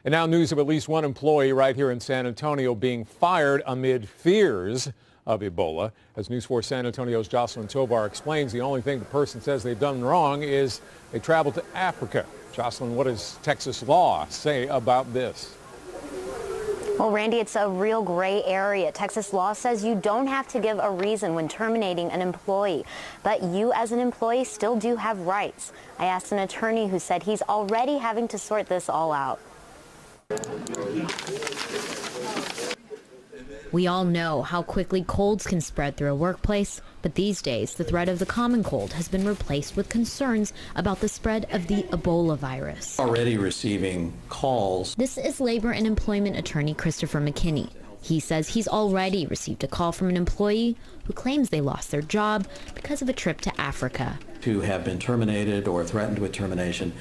And now news of at least one employee right here in San Antonio being fired amid fears of Ebola. As News 4 San Antonio's Jocelyn Tovar explains, the only thing the person says they've done wrong is they traveled to Africa. Jocelyn, what does Texas law say about this? Well, Randy, it's a real gray area. Texas law says you don't have to give a reason when terminating an employee, but you as an employee still do have rights. I asked an attorney who said he's already having to sort this all out. We all know how quickly colds can spread through a workplace, but these days the threat of the common cold has been replaced with concerns about the spread of the Ebola virus. Already receiving calls. This is labor and employment attorney Christopher McKinney. He says he's already received a call from an employee who claims they lost their job because of a trip to Africa. To have been terminated or threatened with termination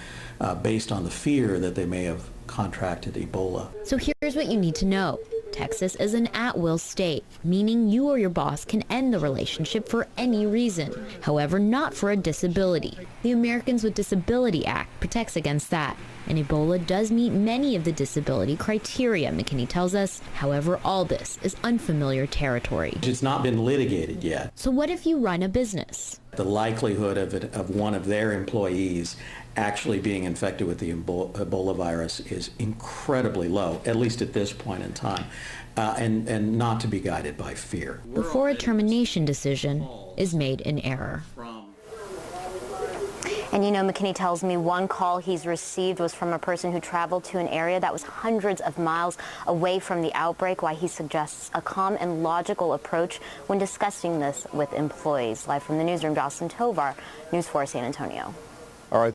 based on the fear that they may have contracted Ebola. So here's what you need to know. Texas is an at-will state, meaning you or your boss can end the relationship for any reason. However, not for a disability. The Americans with Disability Act protects against that. And Ebola does meet many of the disability criteria, McKinney tells us. However, all this is unfamiliar territory. It's not been litigated yet. So what if you run a business? The likelihood of one of their employees actually being infected with the Ebola virus is incredibly low, at least at this point in time, and not to be guided by fear. Before a termination decision is made in error. And you know, McKinney tells me one call he's received was from a person who traveled to an area that was hundreds of miles away from the outbreak, why he suggests a calm and logical approach when discussing this with employees. Live from the newsroom, Jocelyn Tovar, News 4 San Antonio. All right.